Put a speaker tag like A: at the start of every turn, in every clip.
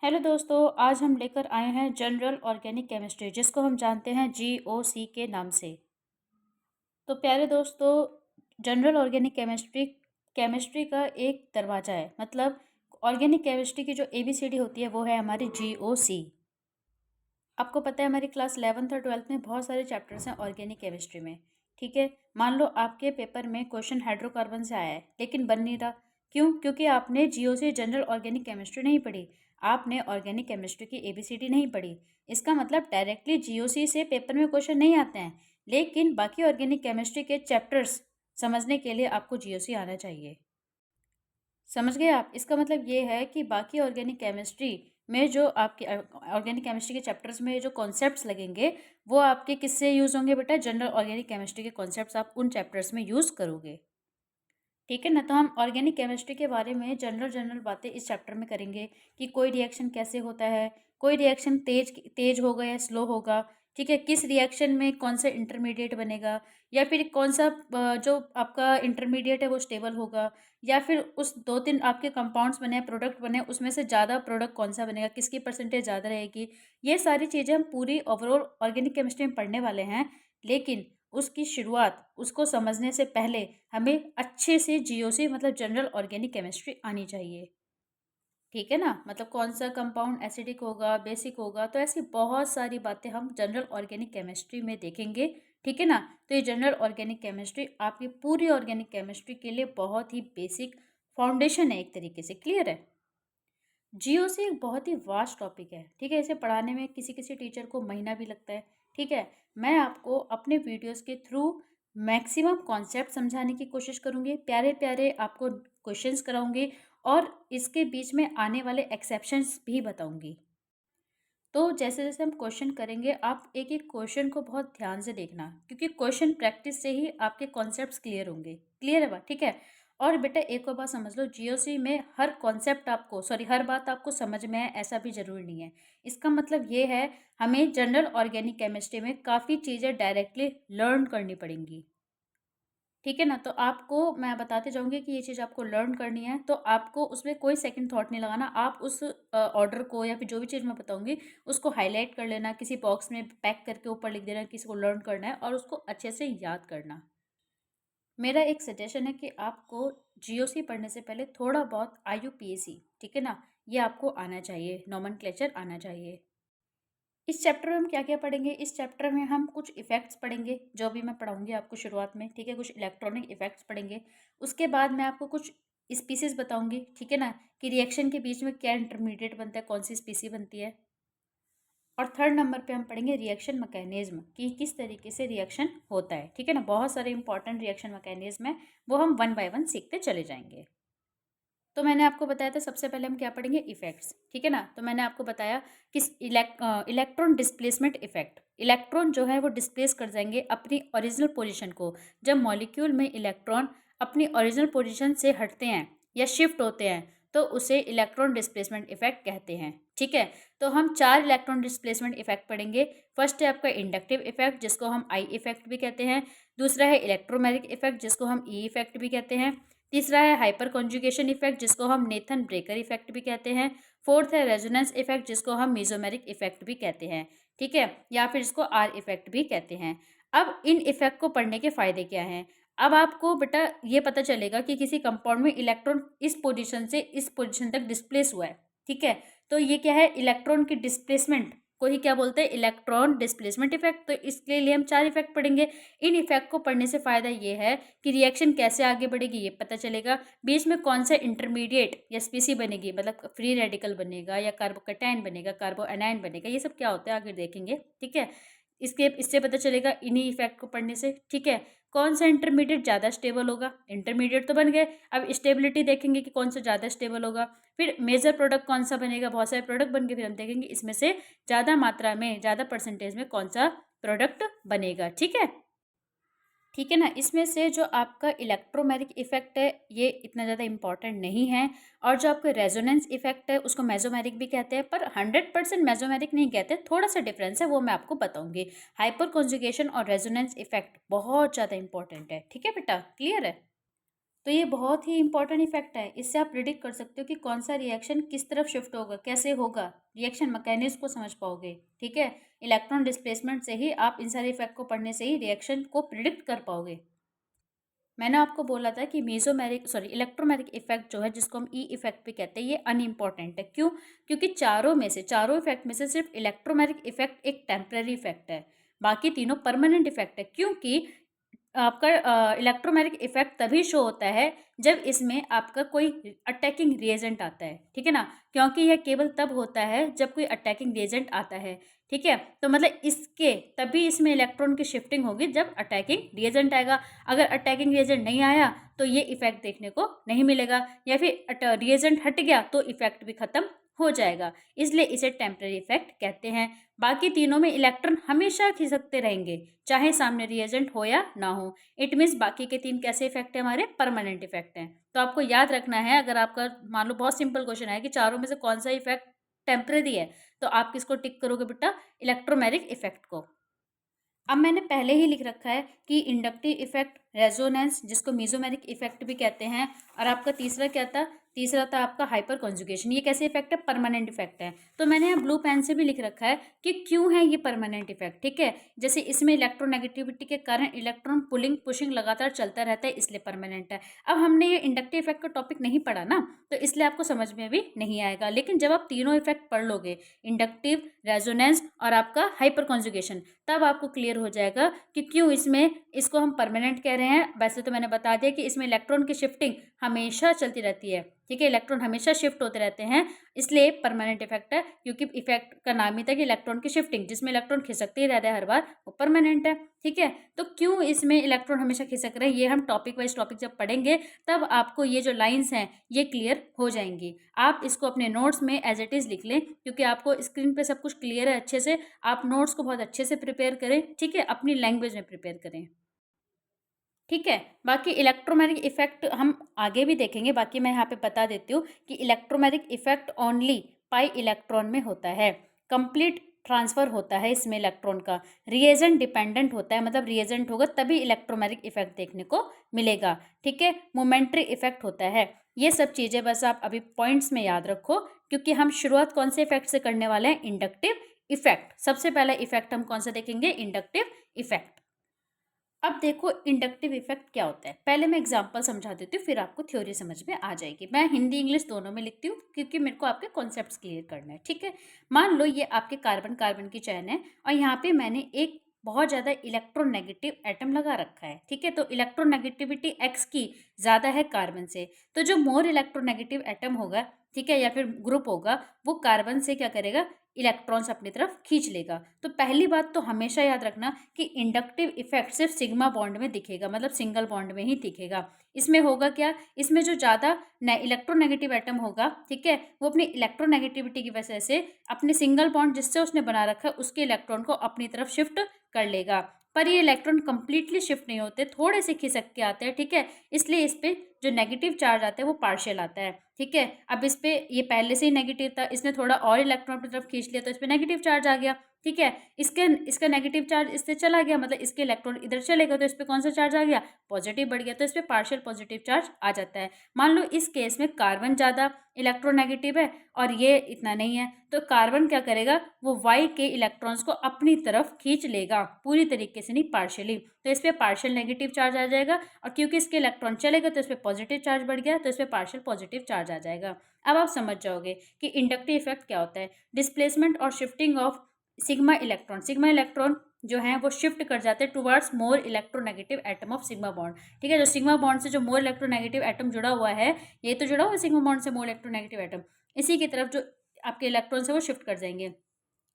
A: Hello दोस्तों, आज हम लेकर आए हैं जनरल ऑर्गेनिक केमिस्ट्री, जिसको हम जानते हैं जीओसी के नाम से। तो प्यारे दोस्तों, जनरल ऑर्गेनिक केमिस्ट्री केमिस्ट्री का एक दरवाज़ा है। मतलब ऑर्गेनिक केमिस्ट्री की जो एबीसीडी होती है वो है हमारी जीओसी। आपको पता है हमारी क्लास 11th और 12th में बहुत सारे चैप्टर्स हैं ऑर्गेनिक केमिस्ट्री में। ठीक है, मान लो आपके पेपर में क्वेश्चन हाइड्रोकार्बन से आया है लेकिन बन नहीं रहा। क्यों? क्योंकि आपने जीओसी जनरल ऑर्गेनिक केमिस्ट्री नहीं पढ़ी, आपने ऑर्गेनिक केमिस्ट्री की एबीसीडी नहीं पढ़ी। इसका मतलब डायरेक्टली जीओसी से पेपर में क्वेश्चन नहीं आते हैं, लेकिन बाकी ऑर्गेनिक केमिस्ट्री के चैप्टर्स समझने के लिए आपको जीओसी आना चाहिए। समझ गए आप? इसका मतलब ये है कि बाकी ऑर्गेनिक केमिस्ट्री में जो आपके ऑर्गेनिक केमिस्ट्री के चैप्टर्स में जो कॉन्सेप्ट्स लगेंगे, वो आपके किससे यूज़ होंगे बेटा? जनरल ऑर्गेनिक केमिस्ट्री के कॉन्सेप्ट्स आप उन चैप्टर्स में यूज़ करोगे। ठीक है ना? तो हम ऑर्गेनिक केमिस्ट्री के बारे में जनरल जनरल बातें इस चैप्टर में करेंगे कि कोई रिएक्शन कैसे होता है, कोई रिएक्शन तेज तेज होगा या स्लो होगा। ठीक है, किस रिएक्शन में कौन सा इंटरमीडिएट बनेगा, या फिर कौन सा जो आपका इंटरमीडिएट है वो स्टेबल होगा, या फिर उस दो तीन आपके कंपाउंड्स बने, प्रोडक्ट बने, उसमें से ज़्यादा प्रोडक्ट कौन सा बनेगा, किसकी परसेंटेज ज़्यादा रहेगी। ये सारी चीज़ें हम पूरी ओवरऑल ऑर्गेनिक केमिस्ट्री में पढ़ने वाले हैं। लेकिन उसकी शुरुआत, उसको समझने से पहले हमें अच्छे से जीओसी मतलब जनरल ऑर्गेनिक केमिस्ट्री आनी चाहिए। ठीक है ना? मतलब कौन सा कंपाउंड एसिडिक होगा, बेसिक होगा, तो ऐसी बहुत सारी बातें हम जनरल ऑर्गेनिक केमिस्ट्री में देखेंगे। ठीक है ना? तो ये जनरल ऑर्गेनिक केमिस्ट्री आपकी पूरी ऑर्गेनिक केमिस्ट्री के लिए बहुत ही बेसिक फाउंडेशन है, एक तरीके से। क्लियर है? जीओसी एक बहुत ही वास्ट टॉपिक है। ठीक है, इसे पढ़ाने में किसी किसी टीचर को महीना भी लगता है। ठीक है, मैं आपको अपने वीडियोस के थ्रू मैक्सिमम कॉन्सेप्ट समझाने की कोशिश करूँगी, प्यारे प्यारे आपको क्वेश्चंस कराऊंगी, और इसके बीच में आने वाले एक्सेप्शंस भी बताऊंगी। तो जैसे जैसे हम क्वेश्चन करेंगे, आप एक एक क्वेश्चन को बहुत ध्यान से देखना, क्योंकि क्वेश्चन प्रैक्टिस से ही आपके कॉन्सेप्ट्स क्लियर होंगे। क्लियर है बात? ठीक है। और बेटा एक और बात समझ लो, जीओसी में हर कॉन्सेप्ट आपको, सॉरी, हर बात आपको समझ में आए ऐसा भी जरूरी नहीं है। इसका मतलब ये है, हमें जनरल ऑर्गेनिक केमिस्ट्री में काफ़ी चीज़ें डायरेक्टली लर्न करनी पड़ेंगी। ठीक है ना? तो आपको मैं बताते जाऊँगी कि ये चीज़ आपको लर्न करनी है, तो आपको उसमें कोई सेकंड थॉट नहीं लगाना। आप उस ऑर्डर को या फिर जो भी चीज़ मैं बताऊँगी, उसको हाइलाइट कर लेना, किसी बॉक्स में पैक करके ऊपर लिख देना, किसी को लर्न करना है, और उसको अच्छे से याद करना। मेरा एक सजेशन है कि आपको जीओसी पढ़ने से पहले थोड़ा बहुत आईयूपीएसी, ठीक है ना, ये आपको आना चाहिए, नोमेनक्लेचर आना चाहिए। इस चैप्टर में हम क्या क्या पढ़ेंगे? इस चैप्टर में हम कुछ इफ़ेक्ट्स पढ़ेंगे, जो भी मैं पढ़ाऊंगी आपको शुरुआत में। ठीक है, कुछ इलेक्ट्रॉनिक इफ़ेक्ट्स पढ़ेंगे। उसके बाद मैं आपको कुछ स्पीसीज बताऊंगी, ठीक है ना, कि रिएक्शन के बीच में क्या इंटरमीडिएट बनता है, कौन सी स्पीसी बनती है। और थर्ड नंबर पे हम पढ़ेंगे रिएक्शन मैकेनिज्म, कि किस तरीके से रिएक्शन होता है। ठीक है ना, बहुत सारे इंपॉर्टेंट रिएक्शन मैकेनिज्म है, वो हम वन बाय वन सीखते चले जाएंगे। तो मैंने आपको बताया था सबसे पहले हम क्या पढ़ेंगे? इफेक्ट्स। ठीक है ना? तो मैंने आपको बताया कि इलेक्ट्रॉन डिस्प्लेसमेंट इफेक्ट, इलेक्ट्रॉन जो है वो डिस्प्लेस कर जाएंगे अपनी ओरिजिनल पोजीशन को। जब मॉलिक्यूल में इलेक्ट्रॉन अपनी ओरिजिनल पोजीशन से हटते हैं या शिफ्ट होते हैं, तो उसे इलेक्ट्रॉन डिस्प्लेसमेंट इफेक्ट कहते हैं। ठीक है, तो हम चार इलेक्ट्रॉन डिस्प्लेसमेंट इफेक्ट पढ़ेंगे। फर्स्ट है आपका इंडक्टिव इफेक्ट, जिसको हम आई इफेक्ट भी कहते हैं। दूसरा है इलेक्ट्रोमैग्नेटिक इफेक्ट, जिसको हम ई इफेक्ट भी कहते हैं। तीसरा है हाइपर कॉन्जुगेशन इफेक्ट, जिसको हम नेथन ब्रेकर इफेक्ट भी कहते हैं। फोर्थ है रेजोनेंस इफेक्ट, जिसको हम मेसोमेरिक इफेक्ट भी कहते हैं। ठीक है, या फिर इसको आर इफेक्ट भी कहते हैं। अब इन इफेक्ट को पढ़ने के फायदे क्या हैं? अब आपको बेटा ये पता चलेगा कि किसी कंपाउंड में इलेक्ट्रॉन इस पोजीशन से इस पोजीशन तक डिस्प्लेस हुआ है। ठीक है, तो ये क्या है? इलेक्ट्रॉन की डिस्प्लेसमेंट को ही क्या बोलते हैं? Electron displacement effect. तो इसके लिए हम चार इफेक्ट पढ़ेंगे। इन इफेक्ट को पढ़ने से फ़ायदा ये है कि रिएक्शन कैसे आगे बढ़ेगी ये पता चलेगा, बीच में कौन सा इंटरमीडिएट या स्पीसी बनेगी, मतलब फ्री रेडिकल बनेगा या कार्बोकैटायन बनेगा, कार्बो एनायन बनेगा, ये सब क्या होता है आगे देखेंगे। ठीक है, इससे पता चलेगा इन्हीं इफेक्ट को पढ़ने से। ठीक है, कौन सा इंटरमीडिएट ज़्यादा स्टेबल होगा, इंटरमीडिएट तो बन गए, अब स्टेबिलिटी देखेंगे कि कौन सा ज़्यादा स्टेबल होगा। फिर मेजर प्रोडक्ट कौन सा बनेगा, बहुत सारे प्रोडक्ट बन के फिर हम देखेंगे इसमें से ज़्यादा मात्रा में, ज़्यादा परसेंटेज में कौन सा प्रोडक्ट बनेगा। ठीक है, ठीक है ना? इसमें से जो आपका इलेक्ट्रोमैग्नेटिक इफेक्ट है, ये इतना ज़्यादा इंपॉर्टेंट नहीं है। और जो आपका रेजोनेंस इफेक्ट है, उसको मेसोमेरिक भी कहते हैं, पर 100% मेसोमेरिक नहीं कहते, थोड़ा सा डिफरेंस है, वो मैं आपको बताऊंगी। हाइपर कॉन्जुगेशन और रेजोनेंस इफेक्ट बहुत ज़्यादा इंपॉर्टेंट है। ठीक है बेटा, क्लियर है? तो ये बहुत ही इंपॉर्टेंट इफेक्ट है। इससे आप प्रिडिक्ट कर सकते हो कि कौन सा रिएक्शन किस तरफ शिफ्ट होगा, कैसे होगा, रिएक्शन मैकेनिज्म को समझ पाओगे। ठीक है, इलेक्ट्रॉन डिस्प्लेसमेंट से ही आप इन सारे इफेक्ट को पढ़ने से ही रिएक्शन को प्रिडिक्ट कर पाओगे। मैंने आपको बोला था कि इलेक्ट्रोमैग्नेटिक इफेक्ट जो है, जिसको हम ई इफेक्ट भी कहते हैं, ये अनइम्पॉर्टेंट है। क्यों? क्योंकि चारों इफेक्ट में से सिर्फ इलेक्ट्रोमैग्नेटिक इफेक्ट एक टेम्पररी इफेक्ट है, बाकी तीनों परमानेंट इफेक्ट है। क्योंकि आपका इलेक्ट्रोमैग्नेटिक इफेक्ट तभी शो होता है जब इसमें आपका कोई अटैकिंग रिएजेंट आता है। ठीक है ना, क्योंकि यह केवल तब होता है जब कोई अटैकिंग रिएजेंट आता है। ठीक है, तो मतलब इसके तभी इसमें इलेक्ट्रॉन की शिफ्टिंग होगी जब अटैकिंग रिएजेंट आएगा। अगर अटैकिंग रिएजेंट नहीं आया तो ये इफेक्ट देखने को नहीं मिलेगा, या फिर रिएजेंट हट गया तो इफेक्ट भी खत्म हो जाएगा। इसलिए इसे टेम्पररी इफेक्ट कहते हैं। बाकी तीनों में इलेक्ट्रॉन हमेशा खिसकते रहेंगे, चाहे सामने रिएजेंट हो या ना हो। इट मीन्स बाकी के तीन कैसे इफेक्ट है, हमारे परमानेंट इफेक्ट हैं। तो आपको याद रखना है, अगर आपका मान लो बहुत सिंपल क्वेश्चन है कि चारों में से कौन सा इफेक्ट टेम्पररी है, तो आप किसको टिक करोगे बेटा? इलेक्ट्रोमैग्नेटिक इफेक्ट को। अब मैंने पहले ही लिख रखा है कि इंडक्टिव इफेक्ट, रेजोनेंस, जिसको मीजोमेरिक इफेक्ट भी कहते हैं, और आपका तीसरा क्या था? तीसरा था आपका हाइपर कॉन्जुगेशन। ये कैसे इफेक्ट है? परमानेंट इफेक्ट है। तो मैंने यहाँ ब्लू पेन से भी लिख रखा है कि क्यों है ये परमानेंट इफेक्ट। ठीक है, जैसे इसमें इलेक्ट्रोनेगेटिविटी के कारण इलेक्ट्रॉन पुलिंग पुशिंग लगातार चलता रहता है, इसलिए परमानेंट है। अब हमने ये इंडक्टिव इफेक्ट का टॉपिक नहीं पढ़ा ना, तो इसलिए आपको समझ में भी नहीं आएगा। लेकिन जब आप तीनों इफेक्ट पढ़ लोगे, इंडक्टिव, रेजोनेंस और आपका हाइपर कॉन्जुगेशन, तब आपको क्लियर हो जाएगा कि क्यों इसमें इसको हम परमानेंट कह रहे हैं। वैसे तो मैंने बता दिया कि इसमें इलेक्ट्रॉन की शिफ्टिंग हमेशा चलती रहती है। ठीक है, इलेक्ट्रॉन हमेशा शिफ्ट होते रहते हैं, इसलिए परमानेंट इफेक्ट है। क्योंकि इफेक्ट का नाम ही था कि इलेक्ट्रॉन की शिफ्टिंग, जिसमें इलेक्ट्रॉन खिसकते ही रहता है हर बार, वो परमानेंट है। ठीक है, तो क्यों इसमें इलेक्ट्रॉन हमेशा खिसक रहे हैं, ये हम टॉपिक वाइज टॉपिक जब पढ़ेंगे तब आपको ये जो लाइन्स हैं ये क्लियर हो जाएंगी। आप इसको अपने नोट्स में एज इट इज़ लिख लें, क्योंकि आपको स्क्रीन पे सब कुछ क्लियर है अच्छे से। आप नोट्स को बहुत अच्छे से प्रिपेयर करें। ठीक है, अपनी लैंग्वेज में प्रिपेयर करें। ठीक है, बाकी इलेक्ट्रोमैग्नेटिक इफेक्ट हम आगे भी देखेंगे। बाकी मैं यहाँ पे बता देती हूँ कि electromagnetic effect only pi electron में होता है। कंप्लीट ट्रांसफर होता है इसमें इलेक्ट्रॉन का। रिएजेंट डिपेंडेंट होता है, मतलब रिएजेंट होगा तभी इलेक्ट्रोमैग्नेटिक इफेक्ट देखने को मिलेगा। ठीक है, मोमेंट्री इफेक्ट होता है। ये सब चीज़ें बस आप अभी पॉइंट्स में याद रखो, क्योंकि हम शुरुआत कौन से इफेक्ट से करने वाले हैं? Inductive effect. सबसे पहला इफेक्ट हम कौन सा देखेंगे? Inductive effect. अब देखो इंडक्टिव इफेक्ट क्या होता है। पहले मैं एग्जांपल समझा देती हूँ, फिर आपको थ्योरी समझ में आ जाएगी। मैं हिंदी इंग्लिश दोनों में लिखती हूँ, क्योंकि मेरे को आपके कॉन्सेप्ट्स क्लियर करना है। ठीक है, मान लो ये आपके कार्बन कार्बन की चैन है, और यहाँ पे मैंने एक बहुत ज़्यादा इलेक्ट्रोनेगेटिव एटम लगा रखा है। ठीक है, तो इलेक्ट्रोनेगेटिविटी एक्स की ज़्यादा है कार्बन से, तो जो मोर इलेक्ट्रोनेगेटिव एटम होगा, ठीक है, या फिर ग्रुप होगा, वो कार्बन से क्या करेगा? इलेक्ट्रॉन्स अपनी तरफ खींच लेगा। तो पहली बात तो हमेशा याद रखना कि इंडक्टिव इफेक्ट सिर्फ सिग्मा बॉन्ड में दिखेगा, मतलब सिंगल बॉन्ड में ही दिखेगा। इसमें होगा क्या? इसमें जो ज़्यादा इलेक्ट्रोनेगेटिव एटम होगा, ठीक है, वो अपनी इलेक्ट्रोनेगेटिविटी की वजह से अपने सिंगल बॉन्ड जिससे उसने बना रखा है उसके इलेक्ट्रॉन को अपनी तरफ शिफ्ट कर लेगा। पर ये इलेक्ट्रॉन कंप्लीटली शिफ्ट नहीं होते, थोड़े से खिसक के आते हैं। ठीक है, इसलिए इस पे जो नेगेटिव चार्ज आता है वो पार्शियल आता है। ठीक है, अब इस पे ये पहले से ही नेगेटिव था, इसने थोड़ा और इलेक्ट्रॉन अपनी तरफ खींच लिया तो इस पे नेगेटिव चार्ज आ गया। ठीक है, इसका नेगेटिव चार्ज इससे चला गया, मतलब इसके इलेक्ट्रॉन इधर चलेगा, तो इस पे कौन सा चार्ज आ गया? पॉजिटिव बढ़ गया, तो इस पे पार्शियल पॉजिटिव चार्ज आ जाता है। मान लो इस केस में कार्बन ज़्यादा इलेक्ट्रोनेगेटिव है और ये इतना नहीं है, तो कार्बन क्या करेगा? वो वाई के इलेक्ट्रॉन्स को अपनी तरफ खींच लेगा, पूरी तरीके से नहीं, पार्शियली। तो इस पर पार्शियल नेगेटिव चार्ज आ जाएगा, और क्योंकि इसके इलेक्ट्रॉन चलेगा तो इस पर पॉजिटिव चार्ज बढ़ गया, तो इस पर पार्शियल पॉजिटिव चार्ज आ जाएगा। अब आप समझ जाओगे कि इंडक्टिव इफेक्ट क्या होता है। डिस्प्लेसमेंट और शिफ्टिंग ऑफ सिग्मा इलेक्ट्रॉन जो है वो शिफ्ट कर जाते हैं towards more electronegative atom of sigma bond. ठीक है, जो सिग्मा बॉन्ड से जो मोर इलेक्ट्रोनेगेटिव एटम जुड़ा हुआ है, ये तो जुड़ा हुआ है सिग्मा बॉन्ड से मोर इलेक्ट्रोनेगेटिव एटम, इसी की तरफ जो आपके इलेक्ट्रॉन से वो शिफ्ट कर जाएंगे।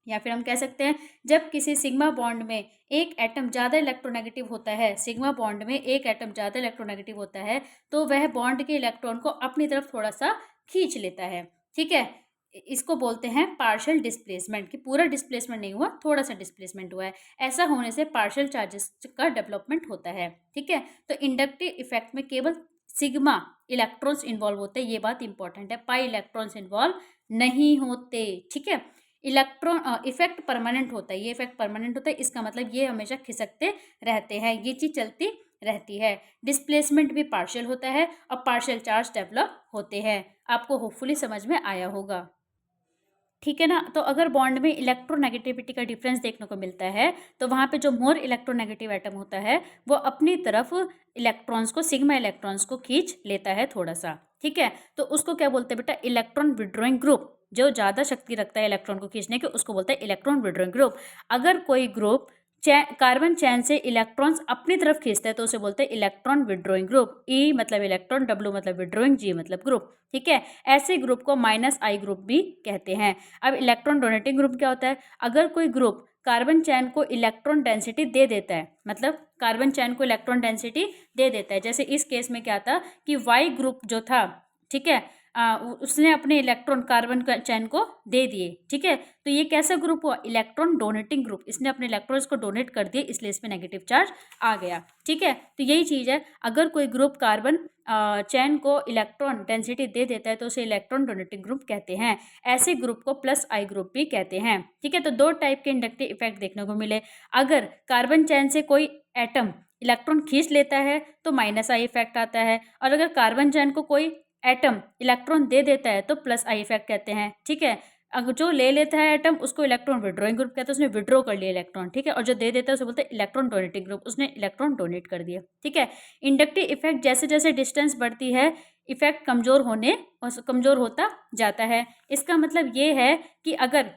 A: या फिर हम कह सकते हैं जब किसी सिग्मा बॉन्ड में एक एटम ज़्यादा इलेक्ट्रोनेगेटिव होता है, सिग्मा बॉन्ड में एक एटम ज़्यादा इलेक्ट्रोनेगेटिव होता है, तो वह बॉन्ड के इलेक्ट्रॉन को अपनी तरफ थोड़ा सा खींच लेता है। ठीक है, इसको बोलते हैं पार्शियल डिस्प्लेसमेंट, कि पूरा डिस्प्लेसमेंट नहीं हुआ, थोड़ा सा डिस्प्लेसमेंट हुआ है। ऐसा होने से पार्शियल चार्जेस का डेवलपमेंट होता है। ठीक है, तो इंडक्टिव इफेक्ट में केवल सिग्मा इलेक्ट्रॉन्स इन्वॉल्व होते हैं, ये बात इंपॉर्टेंट है, पाई इलेक्ट्रॉन्स इन्वॉल्व नहीं होते। ठीक है, इलेक्ट्रॉन इफेक्ट परमानेंट होता है, ये इफेक्ट परमानेंट होता है, इसका मतलब ये हमेशा खिसकते रहते हैं, ये चीज़ चलती रहती है। डिस्प्लेसमेंट भी पार्शियल होता है और पार्शियल चार्ज डेवलप होते हैं। आपको होपफुली समझ में आया होगा, ठीक है ना। तो अगर बॉन्ड में इलेक्ट्रोनेगेटिविटी का डिफरेंस देखने को मिलता है तो वहाँ पे जो मोर इलेक्ट्रोनेगेटिव एटम होता है वो अपनी तरफ इलेक्ट्रॉन्स को, सिग्मा इलेक्ट्रॉन्स को खींच लेता है थोड़ा सा, ठीक है। तो उसको क्या बोलते हैं बेटा, इलेक्ट्रॉन विड्रॉइंग ग्रुप। जो ज़्यादा शक्ति रखता है इलेक्ट्रॉन को खींचने की उसको बोलते हैं इलेक्ट्रॉन विड्रॉइंग ग्रुप। अगर कोई ग्रुप कार्बन चैन से इलेक्ट्रॉन्स अपनी तरफ खींचता है तो उसे बोलते हैं इलेक्ट्रॉन विड्रॉइंग ग्रुप। ई मतलब इलेक्ट्रॉन, डब्ल्यू मतलब विड्रॉइंग, जी मतलब ग्रुप, ठीक है। ऐसे ग्रुप को -I ग्रुप भी कहते हैं। अब इलेक्ट्रॉन डोनेटिंग ग्रुप क्या होता है, अगर कोई ग्रुप कार्बन चैन को इलेक्ट्रॉन डेंसिटी दे देता है, मतलब कार्बन चैन को इलेक्ट्रॉन डेंसिटी दे देता है, जैसे इस केस में क्या था कि वाई ग्रुप जो था, ठीक है, उसने अपने इलेक्ट्रॉन कार्बन चैन को दे दिए, ठीक है। तो ये कैसा ग्रुप हुआ, इलेक्ट्रॉन डोनेटिंग ग्रुप। इसने अपने इलेक्ट्रॉन्स को डोनेट कर दिए, इसलिए इसमें नेगेटिव चार्ज आ गया, ठीक है। तो यही चीज़ है, अगर कोई ग्रुप कार्बन चैन को इलेक्ट्रॉन डेंसिटी दे देता है तो उसे इलेक्ट्रॉन डोनेटिंग ग्रुप कहते हैं। ऐसे ग्रुप को +I ग्रुप भी कहते हैं, ठीक है। तो दो टाइप के इंडक्टिव इफेक्ट देखने को मिले। अगर कार्बन चैन से कोई एटम इलेक्ट्रॉन खींच लेता है तो -I इफेक्ट आता है, और अगर कार्बन चैन को कोई एटम इलेक्ट्रॉन दे देता है तो +I इफेक्ट कहते हैं, ठीक है। अगर जो ले लेता है एटम उसको इलेक्ट्रॉन विड्रॉइंग ग्रुप कहते हैं, उसने विड्रॉ कर लिया इलेक्ट्रॉन, ठीक है। और जो दे देता है उसे बोलते हैं इलेक्ट्रॉन डोनेटिंग ग्रुप, उसने इलेक्ट्रॉन डोनेट कर दिया, ठीक है। इंडक्टिव इफेक्ट जैसे जैसे डिस्टेंस बढ़ती है इफेक्ट कमजोर होता जाता है। इसका मतलब ये है कि अगर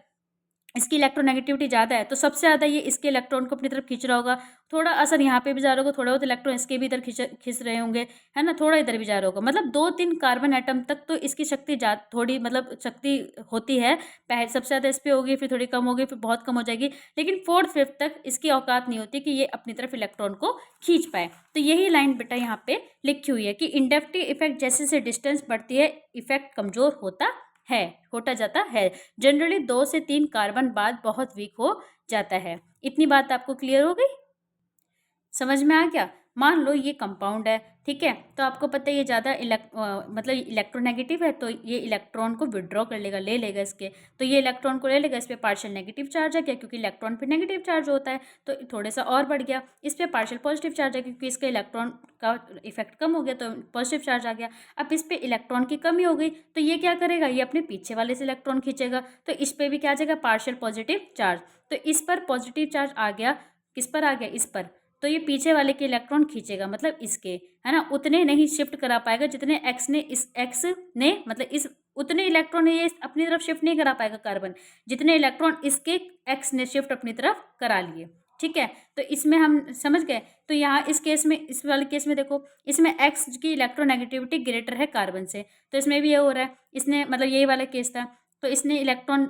A: इसकी इलेक्ट्रोनेगेटिविटी ज़्यादा है तो सबसे ज़्यादा ये इसके इलेक्ट्रॉन को अपनी तरफ खींच रहा होगा, थोड़ा असर यहाँ पे भी जा रहा होगा, थोड़ा बहुत इलेक्ट्रॉन इसके भी इधर खींच रहे होंगे, है ना, थोड़ा इधर भी जा रहा होगा। मतलब 2-3 कार्बन एटम तक तो इसकी शक्ति थोड़ी मतलब शक्ति होती है। पहले सबसे ज़्यादा इस पर होगी, फिर थोड़ी कम होगी, फिर बहुत कम हो जाएगी, लेकिन 4th-5th तक इसकी औकात नहीं होती कि ये अपनी तरफ इलेक्ट्रॉन को खींच पाए। तो यही लाइन बेटा यहाँ पे लिखी हुई है कि इंडक्टिव इफेक्ट जैसे जैसे डिस्टेंस बढ़ती है इफेक्ट कमजोर होता जाता है। जनरली 2 से 3 कार्बन बाद बहुत वीक हो जाता है। इतनी बात आपको क्लियर हो गई, समझ में आ गया। मान लो ये कंपाउंड है, ठीक है, तो आपको पता है ये ज़्यादा मतलब इलेक्ट्रोनेगेटिव है, तो ये इलेक्ट्रॉन को विड्रॉ कर लेगा, ले लेगा इसके, तो ये इलेक्ट्रॉन को ले लेगा, इस पर पार्शियल नेगेटिव चार्ज है क्या, क्योंकि इलेक्ट्रॉन पे नेगेटिव चार्ज होता है, तो थोड़ा सा और बढ़ गया। इस पर पार्शियल पॉजिटिव चार्ज है क्योंकि इसका इलेक्ट्रॉन का इफेक्ट कम हो गया तो पॉजिटिव चार्ज आ गया। अब इस पर इलेक्ट्रॉन की कमी हो गई तो ये क्या करेगा, ये अपने पीछे वाले से इलेक्ट्रॉन खींचेगा, तो इस पर भी क्या आ जाएगा, पार्शियल पॉजिटिव चार्ज। तो इस पर पॉजिटिव चार्ज आ गया, किस पर आ गया, इस पर, तो ये पीछे वाले के इलेक्ट्रॉन खींचेगा, मतलब इसके, है ना, उतने नहीं शिफ्ट करा पाएगा जितने एक्स ने मतलब इस उतने इलेक्ट्रॉन ये अपनी तरफ शिफ्ट नहीं करा पाएगा कार्बन, जितने इलेक्ट्रॉन इसके एक्स ने शिफ्ट अपनी तरफ करा लिए, ठीक है। तो इसमें हम समझ गए। तो यहाँ इस केस में, इस वाले केस में देखो, इसमें एक्स की इलेक्ट्रोनेगेटिविटी ग्रेटर है कार्बन से, तो इसमें भी ये हो रहा है। इसने मतलब यही वाला केस था, तो इसने इलेक्ट्रॉन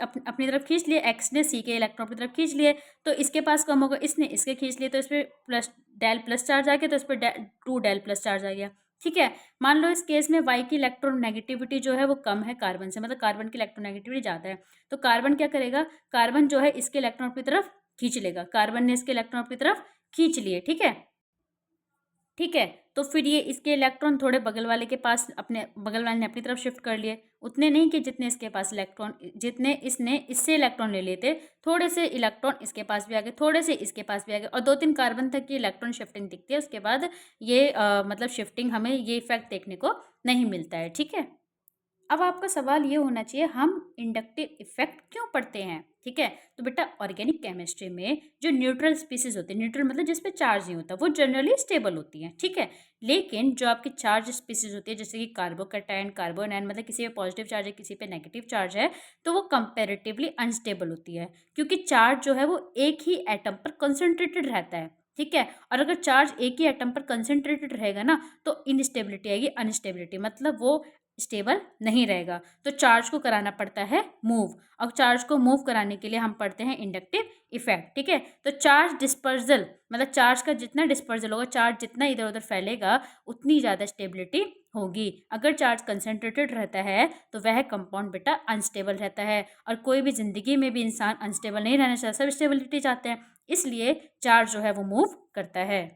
A: अपनी तरफ खींच लिए, एक्स ने सी के इलेक्ट्रॉन अपनी तरफ खींच लिए, तो इसके पास कम होगा, इसने इसके खींच लिए, तो इस पर डेल प्लस चार्ज आ गया, तो इस पर 2 डेल प्लस चार्ज आ गया, ठीक है। मान लो इस केस में वाई की इलेक्ट्रोनेगेटिविटी जो है वो कम है कार्बन से, मतलब कार्बन की इलेक्ट्रोनेगेटिविटी ज़्यादा है, तो कार्बन क्या करेगा, कार्बन जो है इसके इलेक्ट्रॉन अपनी तरफ खींच लेगा, कार्बन ने इसके इलेक्ट्रॉन अपनी तरफ खींच लिए, ठीक है, ठीक है। तो फिर ये इसके इलेक्ट्रॉन थोड़े बगल वाले के पास, अपने बगल वाले ने अपनी तरफ शिफ्ट कर लिए, उतने नहीं कि जितने इसके पास इलेक्ट्रॉन, जितने इसने इससे इलेक्ट्रॉन ले लिए थे, थोड़े से इलेक्ट्रॉन इसके पास भी आ गए, थोड़े से इसके पास भी आ गए, और 2-3 कार्बन तक की इलेक्ट्रॉन शिफ्टिंग दिखती है। उसके बाद ये मतलब शिफ्टिंग, हमें ये इफेक्ट देखने को नहीं मिलता है, ठीक है। अब आपका सवाल ये होना चाहिए, हम इंडक्टिव इफेक्ट क्यों पढ़ते हैं, ठीक है। तो बेटा ऑर्गेनिक केमिस्ट्री में जो न्यूट्रल स्पीसीज होती है, न्यूट्रल मतलब जिस पे चार्ज नहीं होता, वो जनरली स्टेबल होती हैं, ठीक है। लेकिन जो आपकी चार्ज स्पीसीज होती है, जैसे कि कार्बोकैटायन, कार्बोनाइन, मतलब किसी पे पॉजिटिव चार्ज है किसी पे नेगेटिव चार्ज है, तो वो कंपेरेटिवली अनस्टेबल होती है, क्योंकि चार्ज जो है वो एक ही एटम पर कंसंट्रेटेड रहता है, ठीक है। और अगर चार्ज एक ही एटम पर कंसंट्रेटेड रहेगा ना तो इनस्टेबिलिटी आएगी, अनस्टेबिलिटी, मतलब वो स्टेबल नहीं रहेगा, तो चार्ज को कराना पड़ता है मूव, और चार्ज को मूव कराने के लिए हम पढ़ते हैं इंडक्टिव इफेक्ट, ठीक है। तो चार्ज डिस्पर्जल, मतलब चार्ज का जितना डिस्पर्जल होगा, चार्ज जितना इधर उधर फैलेगा, उतनी ज़्यादा स्टेबिलिटी होगी। अगर चार्ज कंसंट्रेटेड रहता है तो वह कंपाउंड बेटा अनस्टेबल रहता है, और कोई भी जिंदगी में भी इंसान अनस्टेबल नहीं रहना चाहता, सब स्टेबिलिटी चाहते हैं, इसलिए चार्ज जो है वो मूव करता है।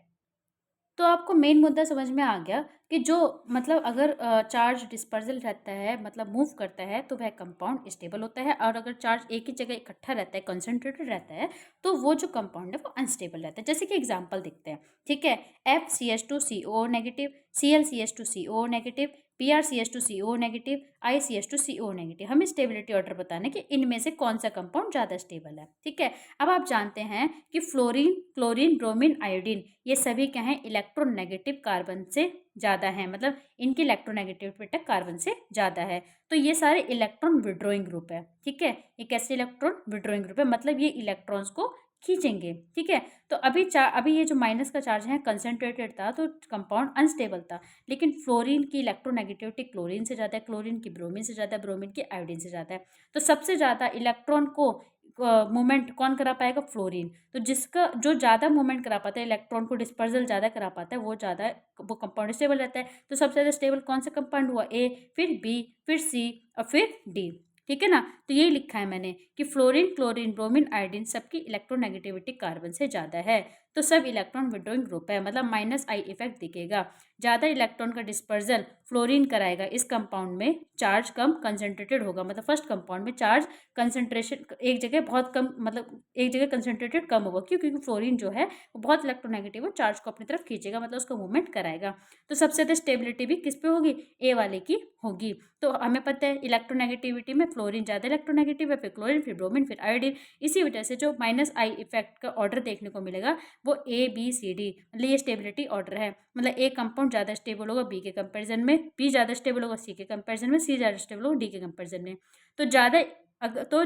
A: तो आपको मेन मुद्दा समझ में आ गया कि जो मतलब अगर चार्ज डिस्पर्जल रहता है, मतलब मूव करता है, तो वह कंपाउंड स्टेबल होता है, और अगर चार्ज एक ही जगह इकट्ठा रहता है, कंसंट्रेटेड रहता है, तो वो जो कंपाउंड है वो अनस्टेबल रहता है। जैसे कि एग्जांपल देखते हैं, ठीक है। FCH2CO negative, ClCH2CO negative, PrCH2CO negative, ICH2CO negative. हमें स्टेबिलिटी ऑर्डर बताना है कि इनमें से कौन सा कंपाउंड ज़्यादा स्टेबल है, ठीक है। अब आप जानते हैं कि फ्लोरीन, क्लोरीन, ब्रोमीन, आयोडीन, ये सभी क्या हैं, इलेक्ट्रोनेगेटिव कार्बन से ज़्यादा है, मतलब इनकी इलेक्ट्रोनेगेटिविटी कार्बन से ज़्यादा है। तो ये सारे इलेक्ट्रॉन विड्रॉइंग ग्रुप है, ठीक है। ये कैसे इलेक्ट्रॉन विड्रॉइंग ग्रुप है, मतलब ये इलेक्ट्रॉन्स को खींचेंगे, ठीक है। तो अभी ये जो माइनस का चार्ज है कंसंट्रेटेड था, तो कंपाउंड अनस्टेबल था। लेकिन फ्लोरीन की इलेक्ट्रोनेगेटिविटी क्लोरीन से ज़्यादा है, क्लोरीन की ब्रोमीन से ज़्यादा है, ब्रोमीन की आयोडीन से ज़्यादा है। तो सबसे ज़्यादा इलेक्ट्रॉन को मूवमेंट कौन करा पाएगा, फ्लोरीन। तो जिसका जो ज़्यादा मूवमेंट करा पाता है, इलेक्ट्रॉन को डिस्पर्सल ज़्यादा करा पाता है, वो कंपाउंड स्टेबल रहता है। तो सबसे ज़्यादा स्टेबल कौन सा कंपाउंड हुआ, ए, फिर बी, फिर सी और फिर डी, ठीक है ना। तो यही लिखा है मैंने कि फ्लोरीन, क्लोरीन, ब्रोमीन, आयोडीन सबकी इलेक्ट्रोनेगेटिविटी कार्बन से ज़्यादा है, तो सब इलेक्ट्रॉन विड्रॉइंग ग्रुप है, मतलब -I इफेक्ट दिखेगा। ज़्यादा इलेक्ट्रॉन का डिस्पर्जल फ्लोरीन कराएगा, इस कंपाउंड में चार्ज कम कंसंट्रेटेड होगा, मतलब फर्स्ट कंपाउंड में चार्ज कंसंट्रेशन एक जगह बहुत कम, मतलब एक जगह कंसंट्रेटेड कम होगा। क्यों? क्योंकि फ्लोरीन जो है वो बहुत इलेक्ट्रोनेगेटिव है, चार्ज को अपनी तरफ खींचेगा, मतलब उसका मूवमेंट कराएगा। तो सबसे ज़्यादा स्टेबिलिटी भी किस पे होगी, ए वाले की होगी। तो हमें पता है इलेक्ट्रोनेगेटिविटी में फ्लोरीन ज़्यादा इलेक्ट्रोनेगेटिव है, फिर क्लोरीन, फिर ब्रोमीन, फिर आयोडीन। इसी वजह से जो -I इफेक्ट का ऑर्डर देखने को मिलेगा वो ABCD, मतलब ये स्टेबिलिटी ऑर्डर है। मतलब ए कंपाउंड ज़्यादा स्टेबल होगा बी के कंपैरिजन में, बी ज़्यादा स्टेबल होगा सी के कंपैरिजन में, सी ज़्यादा स्टेबल होगा डी के कंपैरिजन में। तो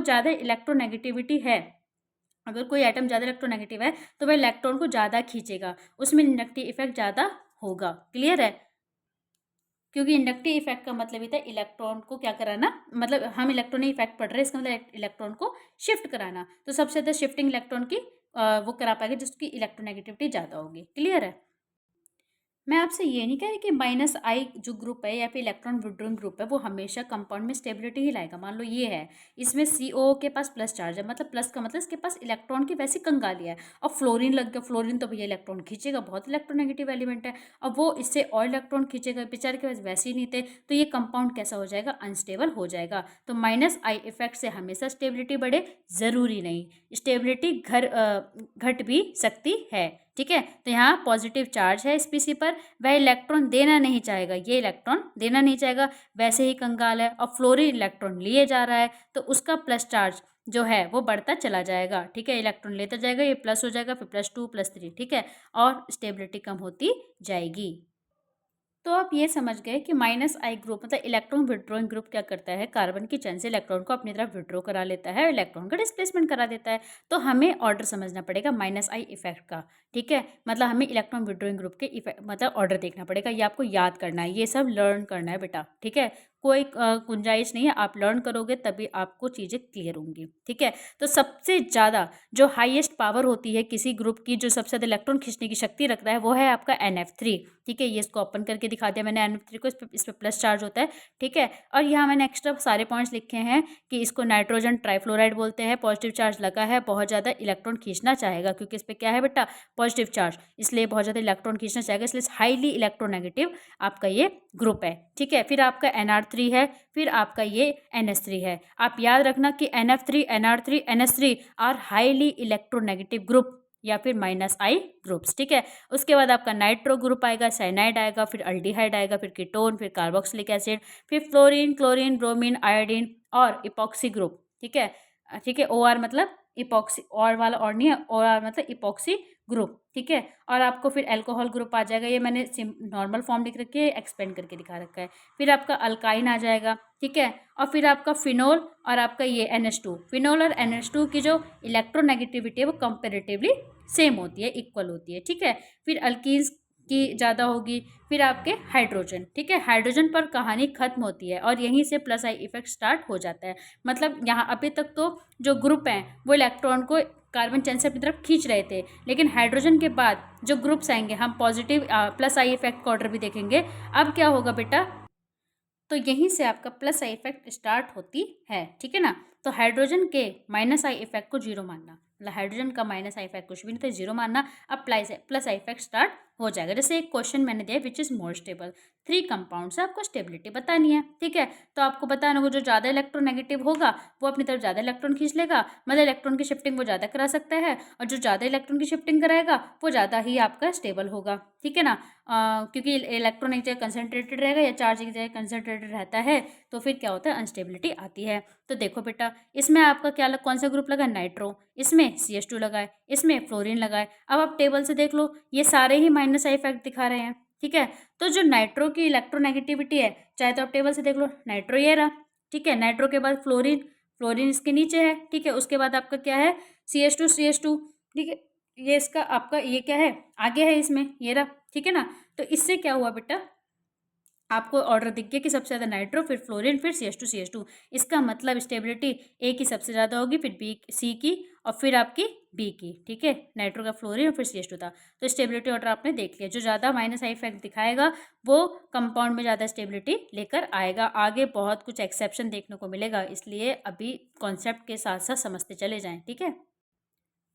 A: ज़्यादा इलेक्ट्रोनेगेटिविटी है, अगर कोई एटम ज़्यादा इलेक्ट्रोनेगेटिव है तो वह इलेक्ट्रॉन को ज़्यादा खींचेगा, उसमें इंडक्टिव इफेक्ट ज़्यादा होगा। क्लियर है? क्योंकि इंडक्टिव इफेक्ट का मतलब ये था इलेक्ट्रॉन को क्या कराना, मतलब हम इलेक्ट्रॉनिक इफेक्ट पढ़ रहे हैं, इसका मतलब इलेक्ट्रॉन को शिफ्ट कराना। तो सबसे ज़्यादा शिफ्टिंग इलेक्ट्रॉन की वो करा पाएगा जिसकी इलेक्ट्रोनेगेटिविटी ज़्यादा होगी। क्लियर है? मैं आपसे ये नहीं कह रही कि -I जो ग्रुप है या फिर इलेक्ट्रॉन विड्रॉइंग ग्रुप है वो हमेशा कंपाउंड में स्टेबिलिटी ही लाएगा। मान लो ये है, इसमें CO के पास प्लस चार्ज है, मतलब प्लस का मतलब इसके पास इलेक्ट्रॉन की वैसी कंगालियाँ है, और फ्लोरीन लग गया, फ्लोरीन तो भैया इलेक्ट्रॉन खींचेगा, बहुत इलेक्ट्रोनेगेटिव एलिमेंट है, अब वो इससे और इलेक्ट्रॉन खींचेगा, बेचारे के पास वैसे ही नहीं थे, तो ये कंपाउंड कैसा हो जाएगा, अनस्टेबल हो जाएगा। तो -I इफेक्ट से हमेशा स्टेबिलिटी बढ़े ज़रूरी नहीं, स्टेबिलिटी घट भी सकती है, ठीक है। तो यहाँ पॉजिटिव चार्ज है स्पीसी पर, वह इलेक्ट्रॉन देना नहीं चाहेगा, ये इलेक्ट्रॉन देना नहीं चाहेगा, वैसे ही कंगाल है, और फ्लोरीन इलेक्ट्रॉन लिए जा रहा है, तो उसका प्लस चार्ज जो है वो बढ़ता चला जाएगा, ठीक है। इलेक्ट्रॉन लेता जाएगा, ये प्लस हो जाएगा, फिर +2 +3, ठीक है, और स्टेबिलिटी कम होती जाएगी। तो आप ये समझ गए कि -I ग्रुप मतलब इलेक्ट्रॉन विड्रॉइंग ग्रुप क्या करता है, कार्बन की चेन से इलेक्ट्रॉन को अपनी तरफ विड्रॉ करा लेता है, इलेक्ट्रॉन का डिस्प्लेसमेंट करा देता है। तो हमें ऑर्डर समझना पड़ेगा -I इफेक्ट का, ठीक है। मतलब हमें इलेक्ट्रॉन विड्रॉइंग ग्रुप के इफेक्ट मतलब ऑर्डर देखना पड़ेगा, ये आपको याद करना है, ये सब लर्न करना है बेटा, ठीक है। कोई गुंजाइश नहीं है, आप लर्न करोगे तभी आपको चीज़ें क्लियर होंगी, ठीक है। तो सबसे ज़्यादा जो हाईएस्ट पावर होती है किसी ग्रुप की, जो सबसे ज़्यादा इलेक्ट्रॉन खींचने की शक्ति रखता है, वो है आपका NF3, ठीक है। ये इसको ओपन करके दिखा दिया मैंने NF3 को, इस पर प्लस चार्ज होता है, ठीक है। और यहाँ मैंने एक्स्ट्रा सारे पॉइंट्स लिखे हैं कि इसको नाइट्रोजन ट्राइफ्लोराइड बोलते हैं, पॉजिटिव चार्ज लगा है, बहुत ज़्यादा इलेक्ट्रॉन खींचना चाहेगा, क्योंकि इस पर क्या है बेटा, पॉजिटिव चार्ज, इसलिए बहुत ज़्यादा इलेक्ट्रॉन खींचना चाहेगा, इसलिए हाईली इलेक्ट्रोनेगेटिव आपका ये ग्रुप है, ठीक है। फिर आपका NR3 है, फिर आपका ये NH3 है। आप याद रखना कि NF3, NR3, NH3 are highly electronegative group या फिर -I ग्रुप्स, ठीक है। उसके बाद आपका नाइट्रो ग्रुप आएगा, साइनाइड आएगा, फिर अल्डिहाइड आएगा, फिर कीटोन, फिर कार्बोक्सिलिक एसिड, फिर फ्लोरीन, क्लोरीन, ब्रोमीन, आयोडीन और इपॉक्सी ग्रुप, ठीक है। ठीक है, OR मतलब इपॉक्सी, और वाला और नहीं है, OR मतलब इपॉक्सी ग्रुप, ठीक है। और आपको फिर अल्कोहल ग्रुप आ जाएगा, ये मैंने नॉर्मल फॉर्म लिख रखी है, एक्सपेंड करके दिखा रखा है। फिर आपका अल्काइन आ जाएगा, ठीक है। और फिर आपका फिनोल और आपका ये NH2, फिनोल और NH2 की जो इलेक्ट्रोनेगेटिविटी है वो कंपेरेटिवली सेम होती है, इक्वल होती है, ठीक है। फिर अल्कीन्स की ज़्यादा होगी, फिर आपके हाइड्रोजन, ठीक है। हाइड्रोजन पर कहानी खत्म होती है और यहीं से +I इफेक्ट स्टार्ट हो जाता है। मतलब यहाँ अभी तक तो जो ग्रुप हैं वो इलेक्ट्रॉन को कार्बन चेन से अपनी तरफ खींच रहे थे, लेकिन हाइड्रोजन के बाद जो ग्रुप्स आएंगे, हम पॉजिटिव +I इफेक्ट का ऑर्डर भी देखेंगे। अब क्या होगा बेटा, तो यहीं से आपका +I इफेक्ट स्टार्ट होती है, ठीक है ना। तो हाइड्रोजन के -I इफेक्ट को 0 मानना, हाइड्रोजन का माइनस आई इफेक्ट कुछ भी नहीं था, जीरो मानना। अब प्लस आई इफेक्ट स्टार्ट हो जाएगा। जैसे एक क्वेश्चन मैंने दिया which is more stable, 3 compound से आपको स्टेबिलिटी बतानी है, ठीक है। तो आपको बताना होगा जो ज़्यादा इलेक्ट्रोनेगेटिव होगा वो अपनी तरफ ज़्यादा इलेक्ट्रॉन खींच लेगा, मतलब इलेक्ट्रॉन की शिफ्टिंग वो ज़्यादा करा सकता है, और जो ज़्यादा इलेक्ट्रॉन की शिफ्टिंग कराएगा वो ज़्यादा ही आपका स्टेबल होगा, ठीक है ना। क्योंकि इलेक्ट्रॉन एक जगह कंसनट्रेटेड रहेगा या चार्ज एक जगह कंसनट्रेटेड रहता है तो फिर क्या होता है, अनस्टेबिलिटी आती है। तो देखो बेटा, इसमें आपका क्या कौन सा ग्रुप लगा, नाइट्रो, इसमें CH2 लगाए, इसमें फ्लोरीन लगाए। अब आप टेबल से देख लो, ये सारे ही माइनस आई इफेक्ट दिखा रहे हैं, ठीक है। तो जो नाइट्रो की इलेक्ट्रोनेगेटिविटी है, चाहे तो आप टेबल से देख लो, नाइट्रो ये रहा, ठीक है। नाइट्रो के बाद फ्लोरीन, फ्लोरीन इसके नीचे है, ठीक है। उसके बाद आपका क्या है, CH2, ठीक है। ये इसका आपका ये क्या है, आगे है इसमें, ये रहा, ठीक है ना। तो इससे क्या हुआ बेटा, आपको ऑर्डर दिख गया कि सबसे ज़्यादा नाइट्रो, फिर फ्लोरीन, फिर CH2। इसका मतलब स्टेबिलिटी ए की सबसे ज़्यादा होगी, फिर बी, सी की, और फिर आपकी बी की, ठीक है। नाइट्रो का फ्लोरीन और फिर CH2 था। तो स्टेबिलिटी ऑर्डर आपने देख लिया, जो ज़्यादा माइनस आई इफेक्ट दिखाएगा वो कंपाउंड में ज़्यादा स्टेबिलिटी लेकर आएगा। आगे बहुत कुछ एक्सेप्शन देखने को मिलेगा, इसलिए अभी कॉन्सेप्ट के साथ साथ समझते चले जाएँ, ठीक है।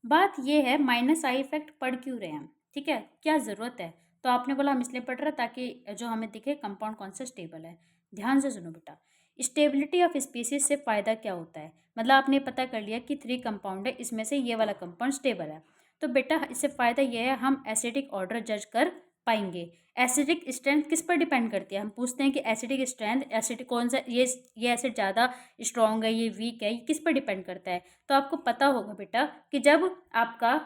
A: बात ये है माइनस आई इफेक्ट पढ़ क्यों रहे हैं हम, ठीक है, क्या ज़रूरत है। तो आपने बोला हम इसलिए पढ़ रहे हैं ताकि जो हमें दिखे कंपाउंड कौन सा स्टेबल है। ध्यान से सुनो बेटा, स्टेबिलिटी ऑफ स्पीसीज से फ़ायदा क्या होता है, मतलब आपने पता कर लिया कि 3 कंपाउंड है, इसमें से ये वाला कंपाउंड स्टेबल है। तो बेटा इससे फ़ायदा ये है, हम एसिडिक ऑर्डर जज कर पाएंगे। एसिडिक स्ट्रेंथ किस पर डिपेंड करती है, हम पूछते हैं कि एसिडिक स्ट्रेंथ, एसिड कौन सा, ये एसिड ज़्यादा स्ट्रॉन्ग है, ये वीक है, ये किस पर डिपेंड करता है। तो आपको पता होगा बेटा कि जब आपका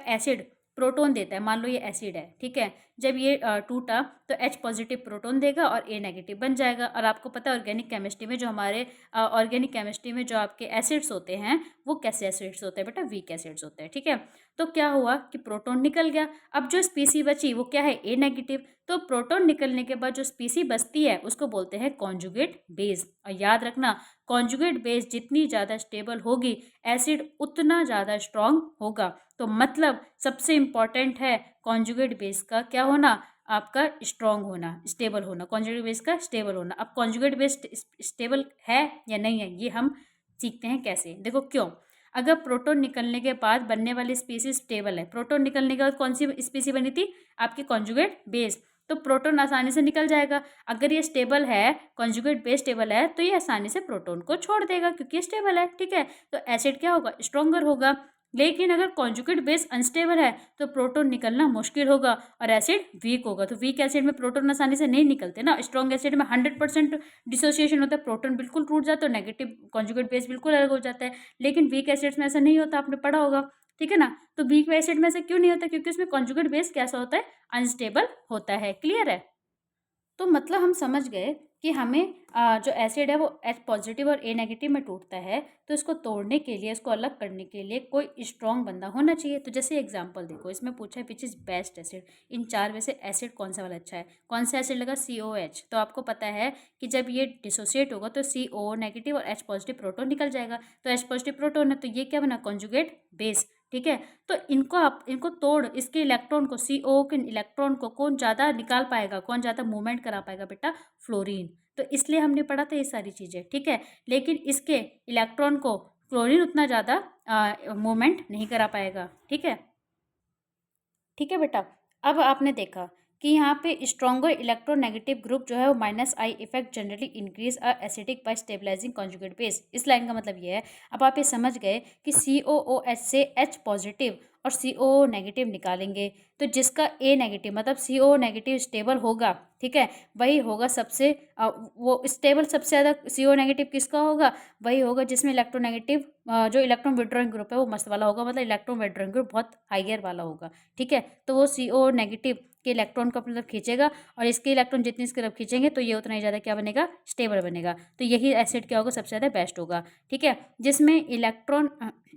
A: एसिड प्रोटॉन देता है, मान लो ये एसिड है, ठीक है, जब ये टूटा तो H पॉजिटिव प्रोटॉन देगा और A नेगेटिव बन जाएगा। और आपको पता है ऑर्गेनिक केमिस्ट्री में जो हमारे ऑर्गेनिक केमिस्ट्री में जो आपके एसिड्स होते हैं वो कैसे एसिड्स होते हैं बेटा, वीक एसिड्स होते हैं, ठीक है। तो क्या हुआ कि प्रोटॉन निकल गया, अब जो स्पीसी बची वो क्या है, A नेगेटिव। तो प्रोटॉन निकलने के बाद जो स्पीसी बचती है उसको बोलते हैं कॉन्जुगेट बेस। और याद रखना, कॉन्जुगेट बेस जितनी ज़्यादा स्टेबल होगी एसिड उतना ज़्यादा स्ट्रॉन्ग होगा। तो मतलब सबसे इम्पॉर्टेंट है कॉन्जुगेट बेस का क्या होना, आपका स्ट्रॉन्ग होना, स्टेबल होना, कॉन्जुगेट बेस का स्टेबल होना। अब कॉन्जुगेट बेस स्टेबल है या नहीं है ये हम सीखते हैं कैसे, देखो क्यों। अगर प्रोटॉन निकलने के बाद बनने वाली स्पीसीज स्टेबल है, प्रोटॉन निकलने के बाद कौन सी स्पीसी बनी थी, आपकी कॉन्जुगेट बेस, तो प्रोटॉन आसानी से निकल जाएगा। अगर ये स्टेबल है, कॉन्जुगेट बेस स्टेबल है, तो ये आसानी से प्रोटॉन को छोड़ देगा क्योंकि ये स्टेबल है, ठीक है। तो एसिड क्या होगा, स्ट्रॉन्गर होगा। लेकिन अगर कॉन्जुगेट बेस अनस्टेबल है तो प्रोटॉन निकलना मुश्किल होगा और एसिड वीक होगा। तो वीक एसिड में प्रोटॉन आसानी से नहीं निकलते ना, स्ट्रॉन्ग एसिड में 100% डिसोसिएशन होता है, प्रोटॉन बिल्कुल टूट जाता है, नेगेटिव कॉन्जुगेट बेस बिल्कुल अलग हो जाता है। लेकिन वीक एसिड्स में ऐसा नहीं होता, आपने पढ़ा होगा, ठीक है ना। तो वीक एसिड में ऐसा क्यों नहीं होता, क्योंकि उसमें कॉन्जुगेट बेस कैसा होता है, अनस्टेबल होता है। क्लियर है। तो मतलब हम समझ गए कि हमें जो एसिड है वो H पॉजिटिव और A नेगेटिव में टूटता है, तो इसको तोड़ने के लिए, इसको अलग करने के लिए कोई स्ट्रॉन्ग बंदा होना चाहिए। तो जैसे एग्जांपल देखो, इसमें पूछा है विच इज़ बेस्ट एसिड, इन 4 में से एसिड कौन सा वाला अच्छा है, कौन सा एसिड लगा, COH। तो आपको पता है कि जब ये डिसोसिएट होगा तो CO नेगेटिव और H पॉजिटिव प्रोटोन निकल जाएगा। तो H पॉजिटिव प्रोटोन है तो ये क्या बना, कॉन्जुगेट बेस, ठीक है। तो इनको तोड़, इसके इलेक्ट्रॉन को, CO के इलेक्ट्रॉन को कौन ज़्यादा निकाल पाएगा, कौन ज़्यादा मूवमेंट करा पाएगा बेटा, फ्लोरीन। तो इसलिए हमने पढ़ा था ये सारी चीज़ें, ठीक है। लेकिन इसके इलेक्ट्रॉन को फ्लोरीन उतना ज़्यादा मूवमेंट नहीं करा पाएगा, ठीक है। ठीक है बेटा, अब आपने देखा कि यहाँ पे स्ट्रॉन्गर इलेक्ट्रोनेगेटिव ग्रुप जो है वो minus I effect generally increase a acidic by stabilizing conjugate base. इस लाइन का मतलब ये है, अब आप ये समझ गए कि COOH से H पॉजिटिव और COO नेगेटिव निकालेंगे तो जिसका A नेगेटिव मतलब COO नेगेटिव स्टेबल होगा, ठीक है, वही होगा सबसे वो स्टेबल सबसे ज़्यादा CO नेगेटिव किसका होगा, वही होगा जिसमें इलेक्ट्रोनेगेटिव जो इलेक्ट्रॉन विड्रॉइंग ग्रुप है वो मस्त वाला होगा, मतलब इलेक्ट्रॉन विड्रॉइंग ग्रुप बहुत हाइयर वाला होगा, ठीक है। तो वो CO नेगेटिव के इलेक्ट्रॉन को अपनी तरफ खींचेगा और इसके इलेक्ट्रॉन जितनी इसकी तरफ खींचेंगे तो ये उतना ही ज़्यादा क्या बनेगा, स्टेबल बनेगा। तो यही एसिड क्या होगा, सबसे ज़्यादा बेस्ट होगा, ठीक है।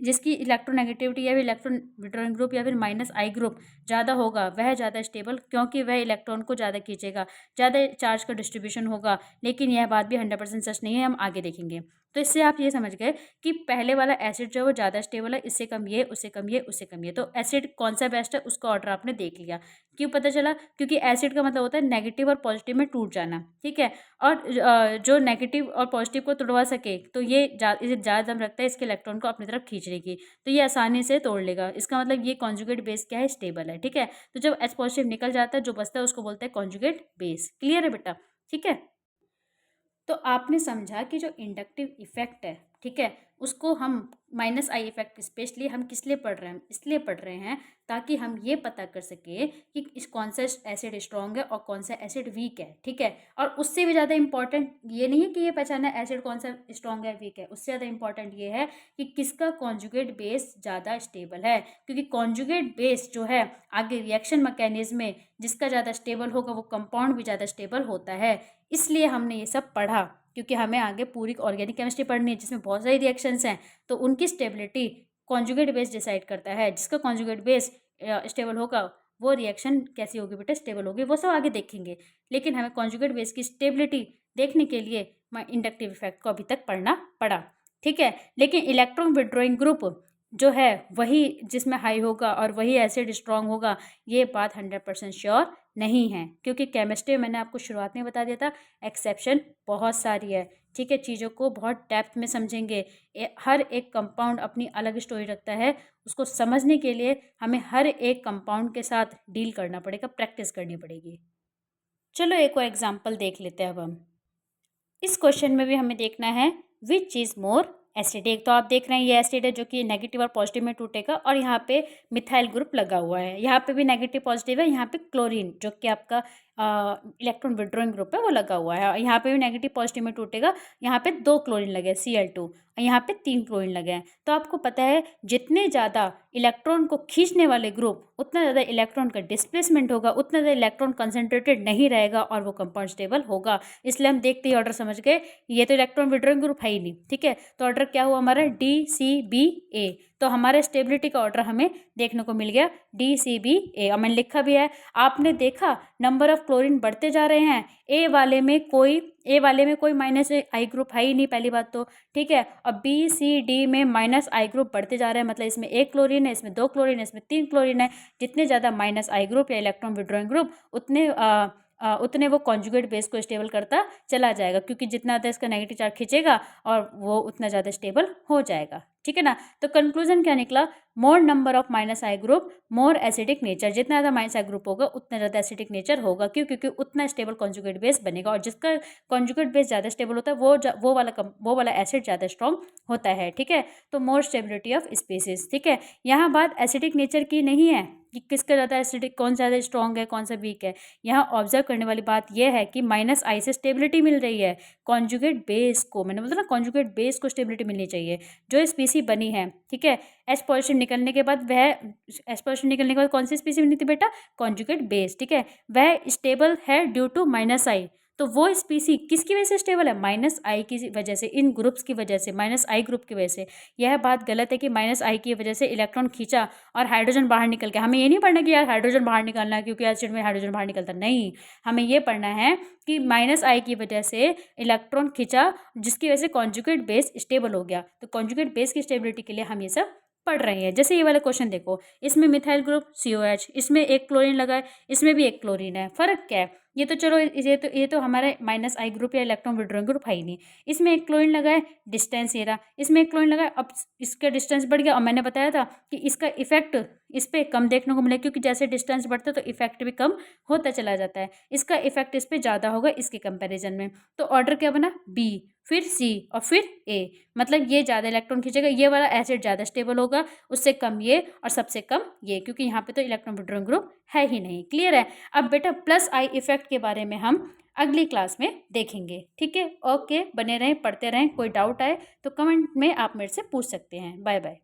A: जिसकी इलेक्ट्रोनेगेटिविटी या फिर इलेक्ट्रॉन विड्रॉइंग ग्रुप या फिर माइनस आई ग्रुप ज़्यादा होगा वह ज़्यादा स्टेबल, क्योंकि वह इलेक्ट्रॉन को ज़्यादा खींचेगा, ज़्यादा चार्ज का डिस्ट्रीब्यूशन होगा। लेकिन यह बात भी 100% सच नहीं है, हम आगे देखेंगे। तो इससे आप ये समझ गए कि पहले वाला एसिड जो है वो ज़्यादा स्टेबल है, इससे कम ये, उससे कम ये, उससे कम ये। तो एसिड कौन सा बेस्ट है उसका ऑर्डर आपने देख लिया। क्यों पता चला, क्योंकि एसिड का मतलब होता है नेगेटिव और पॉजिटिव में टूट जाना, ठीक है। और जो नेगेटिव और पॉजिटिव को तोड़वा सके तो ये ज़्यादा दम रखता है इसके इलेक्ट्रॉन को अपनी तरफ खींचने खींचने की, तो ये आसानी से तोड़ लेगा। इसका मतलब ये कॉन्जुगेट बेस क्या है, स्टेबल है। ठीक है, तो जब H पॉजिटिव निकल जाता है, जो बचता है उसको बोलते हैं कॉन्जुगेट बेस। क्लियर है बेटा? ठीक है, तो आपने समझा कि जो इंडक्टिव इफेक्ट है, ठीक है, उसको हम माइनस आई इफेक्ट स्पेशली हम किस लिए पढ़ रहे हैं, इसलिए पढ़ रहे हैं ताकि हम ये पता कर सके कि इस कौन सा एसिड स्ट्रॉन्ग है और कौन सा एसिड वीक है। ठीक है, और उससे भी ज़्यादा इंपॉर्टेंट ये नहीं है कि ये पहचानना एसिड कौन सा स्ट्रॉन्ग है वीक है, उससे ज़्यादा इंपॉर्टेंट ये है कि किसका कॉन्जुगेट बेस ज़्यादा स्टेबल है, क्योंकि कॉन्जुगेट बेस जो है आगे रिएक्शन मैकेनिज्म में जिसका ज़्यादा स्टेबल होगा वो कंपाउंड भी ज़्यादा स्टेबल होता है। इसलिए हमने ये सब पढ़ा, क्योंकि हमें आगे पूरी ऑर्गेनिक केमिस्ट्री पढ़नी है जिसमें बहुत सारी रिएक्शंस हैं, तो उनकी स्टेबिलिटी कॉन्जुगेट बेस डिसाइड करता है। जिसका कॉन्जुगेट बेस स्टेबल होगा वो रिएक्शन कैसी होगी बेटा, स्टेबल होगी, वो सब आगे देखेंगे। लेकिन हमें कॉन्जुगेट बेस की स्टेबिलिटी देखने के लिए इंडक्टिव इफेक्ट को अभी तक पढ़ना पड़ा। ठीक है, लेकिन इलेक्ट्रॉन विड्रॉइंग ग्रुप जो है वही जिसमें हाई होगा और वही एसिड स्ट्रॉन्ग होगा, ये बात 100% श्योर नहीं है, क्योंकि केमिस्ट्री में मैंने आपको शुरुआत में बता दिया था एक्सेप्शन बहुत सारी है। ठीक है, चीज़ों को बहुत डेप्थ में समझेंगे, हर एक कंपाउंड अपनी अलग स्टोरी रखता है, उसको समझने के लिए हमें हर एक कंपाउंड के साथ डील करना पड़ेगा, प्रैक्टिस करनी पड़ेगी। चलो एक और एग्जाम्पल देख लेते हैं अब हम। इस क्वेश्चन में भी हमें देखना है विच इज़ मोर एसिड। एक तो आप देख रहे हैं ये एसिड है जो कि नेगेटिव और पॉजिटिव में टूटेगा, और यहाँ पे मिथाइल ग्रुप लगा हुआ है, यहाँ पे भी नेगेटिव पॉजिटिव है, यहाँ पे क्लोरीन जो कि आपका इलेक्ट्रॉन विड्रॉइंग ग्रुप है वो लगा हुआ है, और यहाँ पे भी नेगेटिव पॉजिटिव में टूटेगा। यहाँ पे 2 क्लोरीन लगे Cl2, और यहाँ पे 3 क्लोरीन लगे हैं। तो आपको पता है जितने ज़्यादा इलेक्ट्रॉन को खींचने वाले ग्रुप उतना ज़्यादा इलेक्ट्रॉन का डिस्प्लेसमेंट होगा, उतना ज़्यादा इलेक्ट्रॉन कंसनट्रेटेड नहीं रहेगा और वो कंपाउंड स्टेबल होगा। इसलिए हम देखते ही ऑर्डर समझ गए ये तो इलेक्ट्रॉन विड्रॉइंग ग्रुप है ही नहीं। ठीक है, तो ऑर्डर क्या हुआ हमारा DCBA। तो हमारे स्टेबिलिटी का ऑर्डर हमें देखने को मिल गया DCBA, और मैंने लिखा भी है। आपने देखा नंबर ऑफ क्लोरीन बढ़ते जा रहे हैं, ए वाले में कोई माइनस आई ग्रुप है ही नहीं, पहली बात तो। ठीक है, और BCD में माइनस आई ग्रुप बढ़ते जा रहे हैं, मतलब इसमें 1 क्लोरीन है, इसमें 2 क्लोरीन है, इसमें 3 क्लोरीन है। जितने ज़्यादा माइनस आई ग्रुप या इलेक्ट्रॉन विड्रॉइंग ग्रुप उतने वो कॉन्जुगेट बेस को स्टेबल करता चला जाएगा, क्योंकि जितना ज़्यादा इसका नेगेटिव चार्ज खींचेगा और वो उतना ज़्यादा स्टेबल हो जाएगा। ठीक है ना, तो कंक्लूजन क्या निकला, मोर number of minus I group more acidic nature. जितना ज़्यादा माइनस आई ग्रुप होगा उतना ज़्यादा एसिडिक नेचर होगा, क्यों, क्योंकि उतना स्टेबल कॉन्जुगेट बेस बनेगा, और जिसका कॉन्जुगेट बेस ज़्यादा स्टेबल होता है वो वाला एसिड ज़्यादा स्ट्रॉन्ग होता है। ठीक है, तो मोर स्टेबिलिटी ऑफ स्पीसीज। ठीक है, यहाँ बात एसिडिक नेचर की नहीं है कि किसका ज़्यादा एसिडिक, कौन ज़्यादा स्ट्रॉन्ग है, कौन सा वीक है। यहाँ ऑब्जर्व करने वाली बात यह है कि माइनस आई से स्टेबिलिटी मिल रही है कॉन्जुगेट बेस को। मैंने बोला ना कॉन्जुगेट बेस को स्टेबिलिटी मिलनी चाहिए। जो स्पीसी बनी है, ठीक है, H पॉजिटिव निकलने के बाद कौन सी स्पीसी बनी थी बेटा, कॉन्जुगेट बेस। ठीक है, वह स्टेबल है ड्यू टू माइनस आई। तो वो स्पीसी किसकी वजह से स्टेबल है, माइनस आई की वजह से, इन ग्रुप्स की वजह से, माइनस आई ग्रुप की वजह से। यह बात गलत है कि माइनस आई की वजह से इलेक्ट्रॉन खींचा और हाइड्रोजन बाहर निकल गया। हमें ये नहीं पढ़ना कि यार हाइड्रोजन बाहर निकलना है क्योंकि एसिड में हाइड्रोजन बाहर निकलता, नहीं, हमें ये पढ़ना है कि माइनस आई की वजह से इलेक्ट्रॉन खींचा जिसकी वजह से कॉन्जुगेट बेस स्टेबल हो गया। तो कॉन्जुगेट बेस की स्टेबिलिटी के लिए हम ये सब पढ़ रहे हैं। जैसे ये वाला क्वेश्चन देखो, इसमें मिथाइल ग्रुप COH, इसमें 1 क्लोरीन लगा है, इसमें भी 1 क्लोरीन है, फर्क क्या है, ये तो चलो ये तो हमारे माइनस आई ग्रुप या इलेक्ट्रॉन विड्रॉइंग ग्रुप है ही नहीं। इसमें 1 क्लोरीन लगा है, डिस्टेंस ये रहा, इसमें 1 क्लोरीन लगा है, अब इसका डिस्टेंस बढ़ गया, और मैंने बताया था कि इसका इफेक्ट इस पर कम देखने को मिलेगा, क्योंकि जैसे डिस्टेंस बढ़ता है तो इफेक्ट भी कम होता चला जाता है। इसका इफेक्ट इस पर ज़्यादा होगा इसके कंपेरिजन में। तो ऑर्डर क्या बना, B, फिर C और फिर A, मतलब ये ज़्यादा इलेक्ट्रॉन खींचेगा, ये वाला एसिड ज़्यादा स्टेबल होगा, उससे कम ये और सबसे कम ये, क्योंकि यहाँ पे तो इलेक्ट्रॉन विड्रॉइंग ग्रुप है ही नहीं। क्लियर है। अब बेटा प्लस आई इफेक्ट के बारे में हम अगली क्लास में देखेंगे। ठीक है, ओके, बने रहें, पढ़ते रहें। कोई डाउट आए तो कमेंट में आप मेरे से पूछ सकते हैं। Bye bye.